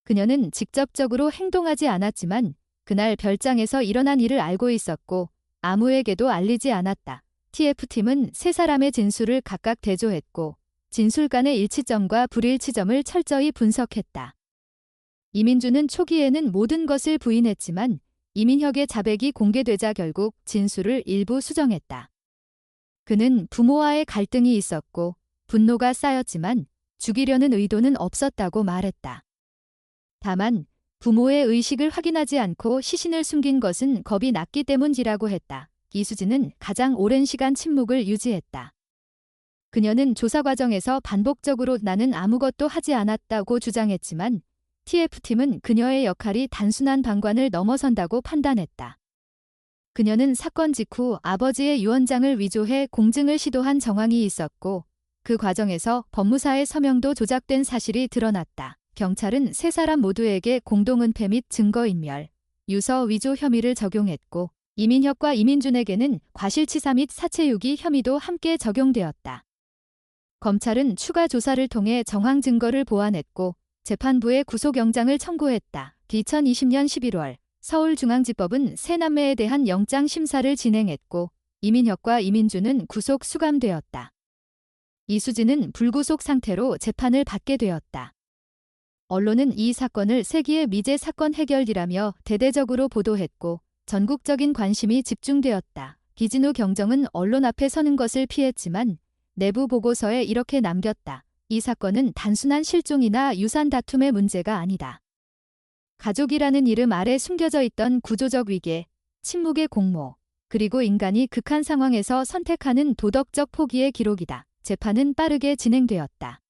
Speaker 1: 그녀는 직접적으로 행동하지 않았지만 그날 별장에서 일어난 일을 알고 있었고 아무에게도 알리지 않았다. TF팀은 세 사람의 진술을 각각 대조했고 진술 간의 일치점과 불일치점을 철저히 분석했다. 이민준은 초기에는 모든 것을 부인했지만 이민혁의 자백이 공개되자 결국 진술을 일부 수정했다. 그는 부모와의 갈등이 있었고 분노가 쌓였지만 죽이려는 의도는 없었다고 말했다. 다만 부모의 의식을 확인하지 않고 시신을 숨긴 것은 겁이 났기 때문이라고 했다. 이수진은 가장 오랜 시간 침묵을 유지했다. 그녀는 조사 과정에서 반복적으로 나는 아무것도 하지 않았다고 주장했지만 TF팀은 그녀의 역할이 단순한 방관을 넘어선다고 판단했다. 그녀는 사건 직후 아버지의 유언장을 위조해 공증을 시도한 정황이 있었고 그 과정에서 법무사의 서명도 조작된 사실이 드러났다. 경찰은 세 사람 모두에게 공동은폐 및 증거인멸, 유서 위조 혐의를 적용했고 이민혁과 이민준에게는 과실치사 및 사체유기 혐의도 함께 적용되었다. 검찰은 추가 조사를 통해 정황 증거를 보완했고 재판부에 구속영장을 청구했다. 2020년 11월 서울중앙지법은 세 남매에 대한 영장 심사를 진행했고 이민혁과 이민준은 구속 수감되었다. 이수진은 불구속 상태로 재판을 받게 되었다. 언론은 이 사건을 세기의 미제 사건 해결이라며 대대적으로 보도했고 전국적인 관심이 집중되었다. 기진우 경정은 언론 앞에 서는 것을 피했지만 내부 보고서에 이렇게 남겼다. 이 사건은 단순한 실종이나 유산 다툼의 문제가 아니다. 가족이라는 이름 아래 숨겨져 있던 구조적 위계, 침묵의 공모, 그리고 인간이 극한 상황에서 선택하는 도덕적 포기의 기록이다. 재판은 빠르게 진행되었다.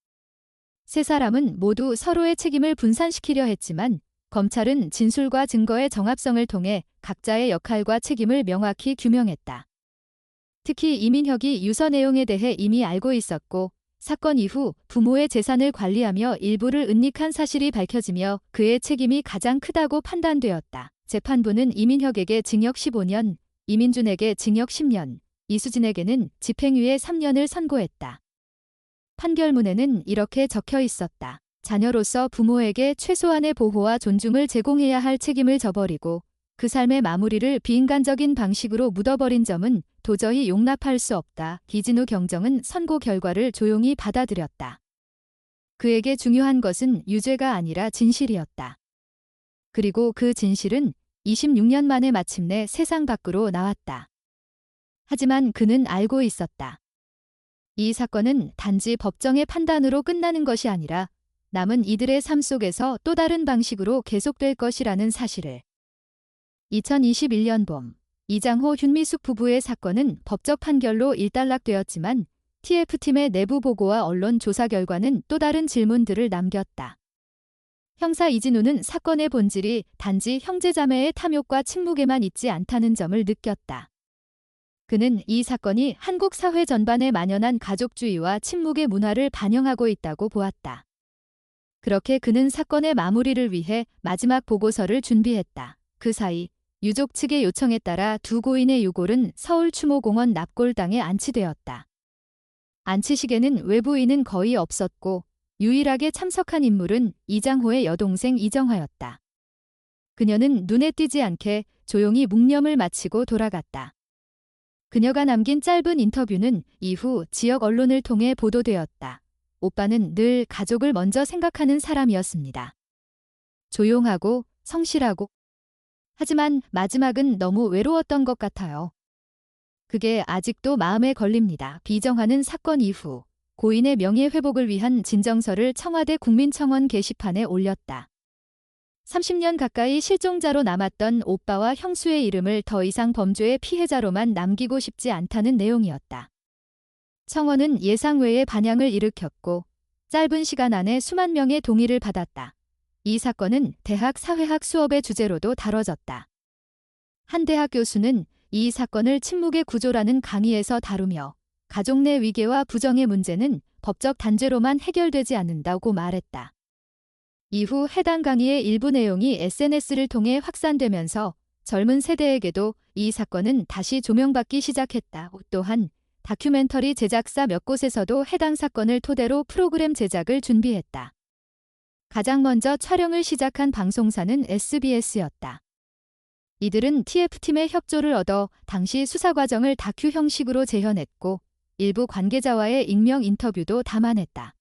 Speaker 1: 세 사람은 모두 서로의 책임을 분산시키려 했지만 검찰은 진술과 증거의 정합성을 통해 각자의 역할과 책임을 명확히 규명했다. 특히 이민혁이 유서 내용에 대해 이미 알고 있었고 사건 이후 부모의 재산을 관리하며 일부를 은닉한 사실이 밝혀지며 그의 책임이 가장 크다고 판단되었다. 재판부는 이민혁에게 징역 15년, 이민준에게 징역 10년, 이수진에게는 집행유예 3년을 선고했다. 판결문에는 이렇게 적혀 있었다. 자녀로서 부모에게 최소한의 보호와 존중을 제공해야 할 책임을 져버리고 그 삶의 마무리를 비인간적인 방식으로 묻어버린 점은 도저히 용납할 수 없다. 기진우 경정은 선고 결과를 조용히 받아들였다. 그에게 중요한 것은 유죄가 아니라 진실이었다. 그리고 그 진실은 26년 만에 마침내 세상 밖으로 나왔다. 하지만 그는 알고 있었다. 이 사건은 단지 법정의 판단으로 끝나는 것이 아니라 남은 이들의 삶 속에서 또 다른 방식으로 계속될 것이라는 사실을. 2021년 봄, 이장호 윤미숙 부부의 사건은 법적 판결로 일단락되었지만 TF팀의 내부 보고와 언론 조사 결과는 또 다른 질문들을 남겼다. 형사 이진우는 사건의 본질이 단지 형제자매의 탐욕과 침묵에만 있지 않다는 점을 느꼈다. 그는 이 사건이 한국 사회 전반에 만연한 가족주의와 침묵의 문화를 반영하고 있다고 보았다. 그렇게 그는 사건의 마무리를 위해 마지막 보고서를 준비했다. 그 사이 유족 측의 요청에 따라 두 고인의 유골은 서울 추모공원 납골당에 안치되었다. 안치식에는 외부인은 거의 없었고 유일하게 참석한 인물은 이장호의 여동생 이정화였다. 그녀는 눈에 띄지 않게 조용히 묵념을 마치고 돌아갔다. 그녀가 남긴 짧은 인터뷰는 이후 지역 언론을 통해 보도되었다. 오빠는 늘 가족을 먼저 생각하는 사람이었습니다. 조용하고 성실하고. 하지만 마지막은 너무 외로웠던 것 같아요. 그게 아직도 마음에 걸립니다. 비정화는 사건 이후 고인의 명예회복을 위한 진정서를 청와대 국민청원 게시판에 올렸다. 30년 가까이 실종자로 남았던 오빠와 형수의 이름을 더 이상 범죄의 피해자로만 남기고 싶지 않다는 내용이었다. 청원은 예상 외의 반향을 일으켰고 짧은 시간 안에 수만 명의 동의를 받았다. 이 사건은 대학 사회학 수업의 주제로도 다뤄졌다. 한 대학 교수는 이 사건을 침묵의 구조라는 강의에서 다루며 가족 내 위계와 부정의 문제는 법적 단죄로만 해결되지 않는다고 말했다. 이후 해당 강의의 일부 내용이 SNS를 통해 확산되면서 젊은 세대에게도 이 사건은 다시 조명받기 시작했다. 또한 다큐멘터리 제작사 몇 곳에서도 해당 사건을 토대로 프로그램 제작을 준비했다. 가장 먼저 촬영을 시작한 방송사는 SBS였다. 이들은 TF팀의 협조를 얻어 당시 수사 과정을 다큐 형식으로 재현했고 일부 관계자와의 익명 인터뷰도 담아냈다.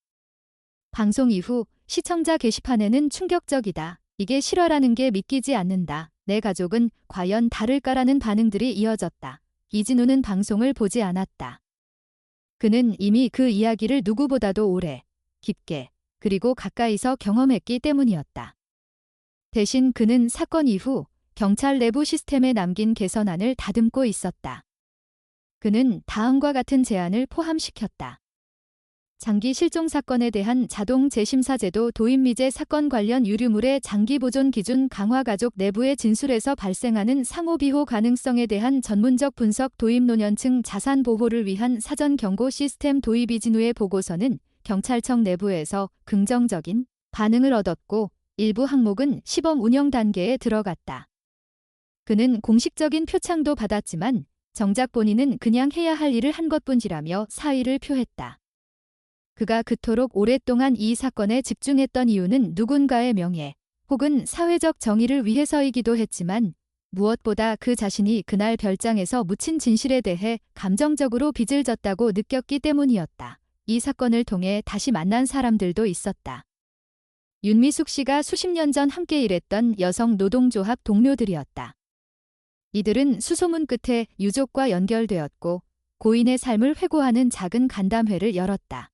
Speaker 1: 방송 이후 시청자 게시판에는 충격적이다. 이게 실화라는 게 믿기지 않는다. 내 가족은 과연 다를까라는 반응들이 이어졌다. 이진우는 방송을 보지 않았다. 그는 이미 그 이야기를 누구보다도 오래, 깊게, 그리고 가까이서 경험했기 때문이었다. 대신 그는 사건 이후 경찰 내부 시스템에 남긴 개선안을 다듬고 있었다. 그는 다음과 같은 제안을 포함시켰다. 장기 실종 사건에 대한 자동 재심사 제도 도입, 미제 사건 관련 유류물의 장기 보존 기준 강화, 가족 내부의 진술에서 발생하는 상호 비호 가능성에 대한 전문적 분석 도입, 노년층 자산 보호를 위한 사전 경고 시스템 도입. 이진우의 보고서는 경찰청 내부에서 긍정적인 반응을 얻었고 일부 항목은 시범 운영 단계에 들어갔다. 그는 공식적인 표창도 받았지만 정작 본인은 그냥 해야 할 일을 한 것뿐이라며 사의를 표했다. 그가 그토록 오랫동안 이 사건에 집중했던 이유는 누군가의 명예 혹은 사회적 정의를 위해서이기도 했지만 무엇보다 그 자신이 그날 별장에서 묻힌 진실에 대해 감정적으로 빚을 졌다고 느꼈기 때문이었다. 이 사건을 통해 다시 만난 사람들도 있었다. 윤미숙 씨가 수십 년 전 함께 일했던 여성 노동조합 동료들이었다. 이들은 수소문 끝에 유족과 연결되었고 고인의 삶을 회고하는 작은 간담회를 열었다.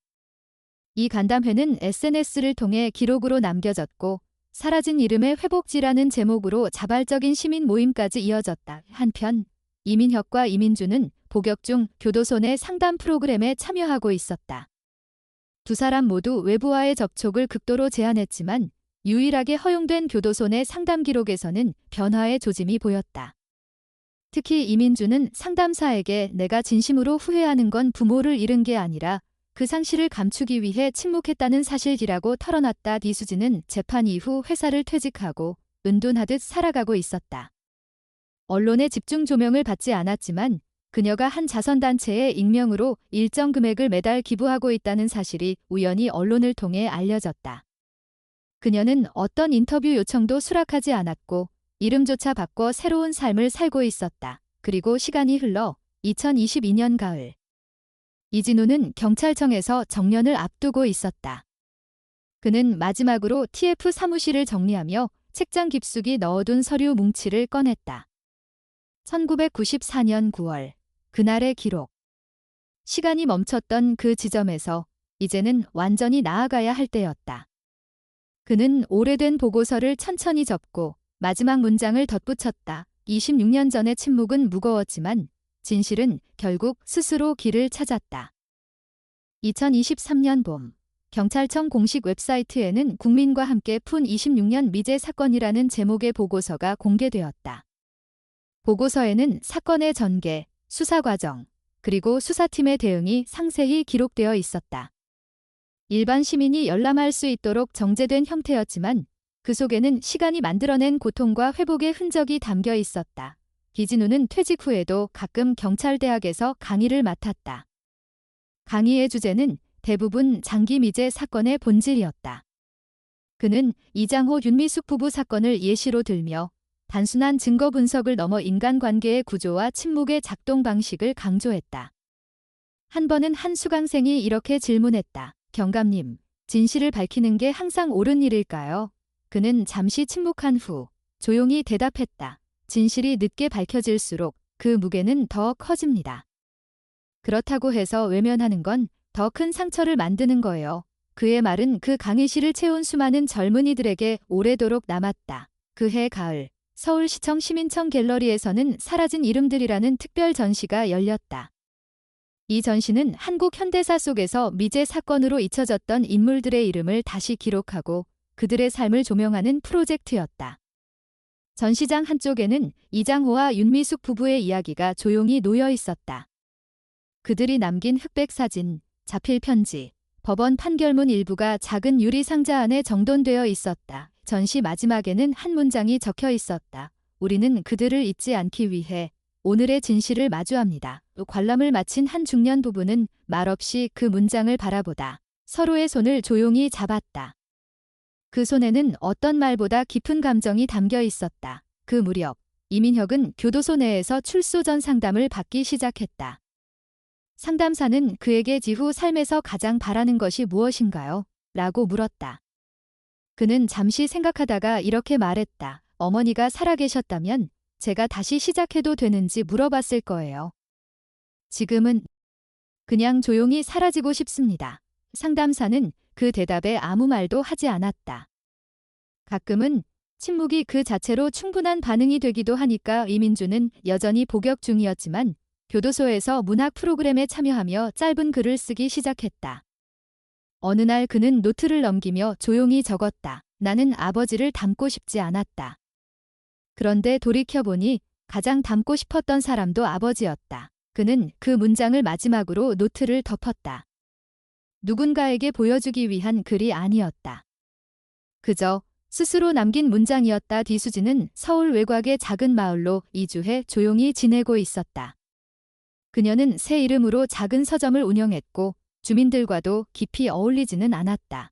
Speaker 1: 이 간담회는 SNS를 통해 기록으로 남겨졌고 사라진 이름의 회복지라는 제목으로 자발적인 시민 모임까지 이어졌다. 한편 이민혁과 이민주는 복역 중 교도소 내 상담 프로그램에 참여하고 있었다. 두 사람 모두 외부와의 접촉을 극도로 제한했지만 유일하게 허용된 교도소 내 상담 기록에서는 변화의 조짐이 보였다. 특히 이민주는 상담사에게 내가 진심으로 후회하는 건 부모를 잃은 게 아니라 그 상실을 감추기 위해 침묵했다는 사실이라고 털어놨다. 이수진은 재판 이후 회사를 퇴직하고 은둔하듯 살아가고 있었다. 언론의 집중 조명을 받지 않았지만 그녀가 한 자선단체에 익명으로 일정 금액을 매달 기부하고 있다는 사실이 우연히 언론을 통해 알려졌다. 그녀는 어떤 인터뷰 요청도 수락하지 않았고 이름조차 바꿔 새로운 삶을 살고 있었다. 그리고 시간이 흘러 2022년 가을. 이진우는 경찰청에서 정년을 앞두고 있었다. 그는 마지막으로 TF 사무실을 정리하며 책장 깊숙이 넣어둔 서류 뭉치를 꺼냈다. 1994년 9월. 그날의 기록. 시간이 멈췄던 그 지점에서 이제는 완전히 나아가야 할 때였다. 그는 오래된 보고서를 천천히 접고 마지막 문장을 덧붙였다. 26년 전의 침묵은 무거웠지만 진실은 결국 스스로 길을 찾았다. 2023년 봄, 경찰청 공식 웹사이트에는 국민과 함께 푼 26년 미제 사건이라는 제목의 보고서가 공개되었다. 보고서에는 사건의 전개, 수사 과정, 그리고 수사팀의 대응이 상세히 기록되어 있었다. 일반 시민이 열람할 수 있도록 정제된 형태였지만 그 속에는 시간이 만들어낸 고통과 회복의 흔적이 담겨 있었다. 이진우는 퇴직 후에도 가끔 경찰대학에서 강의를 맡았다. 강의의 주제는 대부분 장기 미제 사건의 본질이었다. 그는 이장호 윤미숙 부부 사건을 예시로 들며 단순한 증거 분석을 넘어 인간관계의 구조와 침묵의 작동 방식을 강조했다. 한 번은 한 수강생이 이렇게 질문했다. 경감님, 진실을 밝히는 게 항상 옳은 일일까요? 그는 잠시 침묵한 후 조용히 대답했다. 진실이 늦게 밝혀질수록 그 무게는 더 커집니다. 그렇다고 해서 외면하는 건 더 큰 상처를 만드는 거예요. 그의 말은 그 강의실을 채운 수많은 젊은이들에게 오래도록 남았다. 그해 가을, 서울시청 시민청 갤러리에서는 사라진 이름들이라는 특별 전시가 열렸다. 이 전시는 한국 현대사 속에서 미제 사건으로 잊혀졌던 인물들의 이름을 다시 기록하고 그들의 삶을 조명하는 프로젝트였다. 전시장 한쪽에는 이장호와 윤미숙 부부의 이야기가 조용히 놓여 있었다. 그들이 남긴 흑백 사진, 자필 편지, 법원 판결문 일부가 작은 유리 상자 안에 정돈되어 있었다. 전시 마지막에는 한 문장이 적혀 있었다. 우리는 그들을 잊지 않기 위해 오늘의 진실을 마주합니다. 관람을 마친 한 중년 부부는 말없이 그 문장을 바라보다 서로의 손을 조용히 잡았다. 그 손에는 어떤 말보다 깊은 감정이 담겨 있었다. 그 무렵 이민혁은 교도소 내에서 출소 전 상담을 받기 시작했다. 상담사는 그에게 지후 삶에서 가장 바라는 것이 무엇인가요? 라고 물었다. 그는 잠시 생각하다가 이렇게 말했다. 어머니가 살아계셨다면 제가 다시 시작해도 되는지 물어봤을 거예요. 지금은 그냥 조용히 사라지고 싶습니다. 상담사는 그 대답에 아무 말도 하지 않았다. 가끔은 침묵이 그 자체로 충분한 반응이 되기도 하니까. 이민주는 여전히 복역 중이었지만 교도소에서 문학 프로그램에 참여하며 짧은 글을 쓰기 시작했다. 어느 날 그는 노트를 넘기며 조용히 적었다. 나는 아버지를 닮고 싶지 않았다. 그런데 돌이켜보니 가장 닮고 싶었던 사람도 아버지였다. 그는 그 문장을 마지막으로 노트를 덮었다. 누군가에게 보여주기 위한 글이 아니었다. 그저 스스로 남긴 문장이었다. 이수진은 서울 외곽의 작은 마을로 이주해 조용히 지내고 있었다. 그녀는 새 이름으로 작은 서점을 운영했고 주민들과도 깊이 어울리지는 않았다.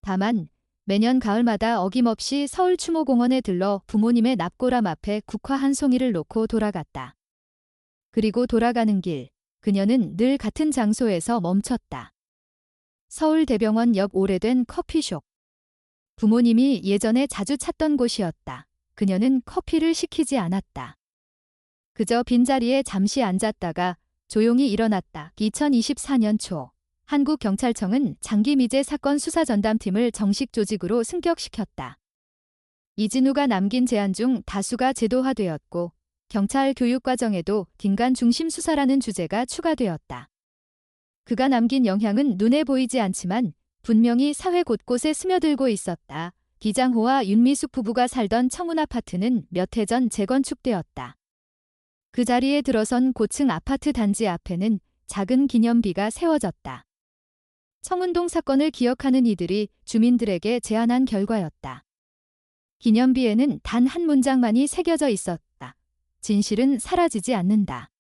Speaker 1: 다만 매년 가을마다 어김없이 서울 추모공원에 들러 부모님의 납고람 앞에 국화 한 송이를 놓고 돌아갔다. 그리고 돌아가는 길, 그녀는 늘 같은 장소에서 멈췄다. 서울대병원 옆 오래된 커피숍. 부모님이 예전에 자주 찾던 곳이었다. 그녀는 커피를 시키지 않았다. 그저 빈자리에 잠시 앉았다가 조용히 일어났다. 2024년 초 한국경찰청은 장기미제 사건 수사전담팀을 정식 조직으로 승격시켰다. 이진우가 남긴 제안 중 다수가 제도화되었고 경찰 교육과정에도 딩간 중심 수사라는 주제가 추가되었다. 그가 남긴 영향은 눈에 보이지 않지만 분명히 사회 곳곳에 스며들고 있었다. 기장호와 윤미숙 부부가 살던 청운 아파트는 몇 해 전 재건축되었다. 그 자리에 들어선 고층 아파트 단지 앞에는 작은 기념비가 세워졌다. 청운동 사건을 기억하는 이들이 주민들에게 제안한 결과였다. 기념비에는 단 한 문장만이 새겨져 있었다. 진실은 사라지지 않는다.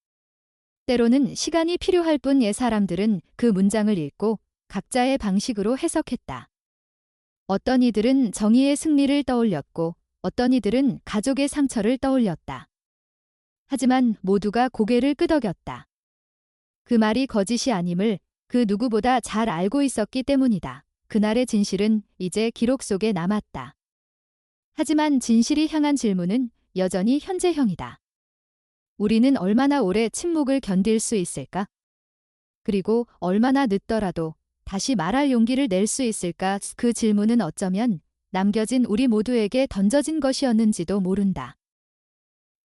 Speaker 1: 때로는 시간이 필요할 뿐 사람들은 그 문장을 읽고 각자의 방식으로 해석했다. 어떤 이들은 정의의 승리를 떠올렸고 어떤 이들은 가족의 상처를 떠올렸다. 하지만 모두가 고개를 끄덕였다. 그 말이 거짓이 아님을 그 누구보다 잘 알고 있었기 때문이다. 그날의 진실은 이제 기록 속에 남았다. 하지만 진실이 향한 질문은 여전히 현재형이다. 우리는 얼마나 오래 침묵을 견딜 수 있을까? 그리고 얼마나 늦더라도 다시 말할 용기를 낼 수 있을까? 그 질문은 어쩌면 남겨진 우리 모두에게 던져진 것이었는지도 모른다.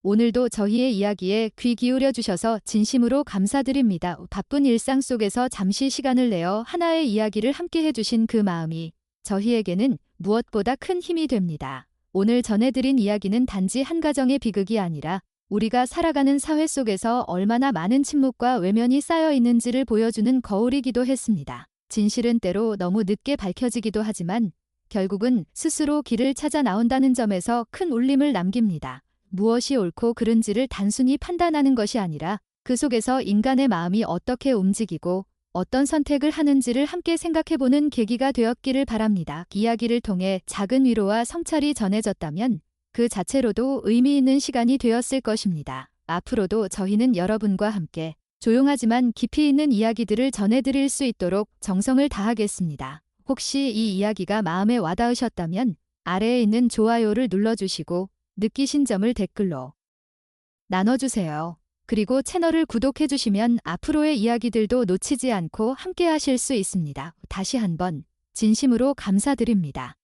Speaker 1: 오늘도 저희의 이야기에 귀 기울여 주셔서 진심으로 감사드립니다. 바쁜 일상 속에서 잠시 시간을 내어 하나의 이야기를 함께 해주신 그 마음이 저희에게는 무엇보다 큰 힘이 됩니다. 오늘 전해드린 이야기는 단지 한 가정의 비극이 아니라 우리가 살아가는 사회 속에서 얼마나 많은 침묵과 외면이 쌓여 있는지를 보여주는 거울이기도 했습니다. 진실은 때로 너무 늦게 밝혀지기도 하지만 결국은 스스로 길을 찾아 나온다는 점에서 큰 울림을 남깁니다. 무엇이 옳고 그른지를 단순히 판단하는 것이 아니라 그 속에서 인간의 마음이 어떻게 움직이고 어떤 선택을 하는지를 함께 생각해보는 계기가 되었기를 바랍니다. 이야기를 통해 작은 위로와 성찰이 전해졌다면 그 자체로도 의미 있는 시간이 되었을 것입니다. 앞으로도 저희는 여러분과 함께 조용하지만 깊이 있는 이야기들을 전해드릴 수 있도록 정성을 다하겠습니다. 혹시 이 이야기가 마음에 와닿으셨다면 아래에 있는 좋아요를 눌러주시고 느끼신 점을 댓글로 나눠주세요. 그리고 채널을 구독해주시면 앞으로의 이야기들도 놓치지 않고 함께 하실 수 있습니다. 다시 한번 진심으로 감사드립니다.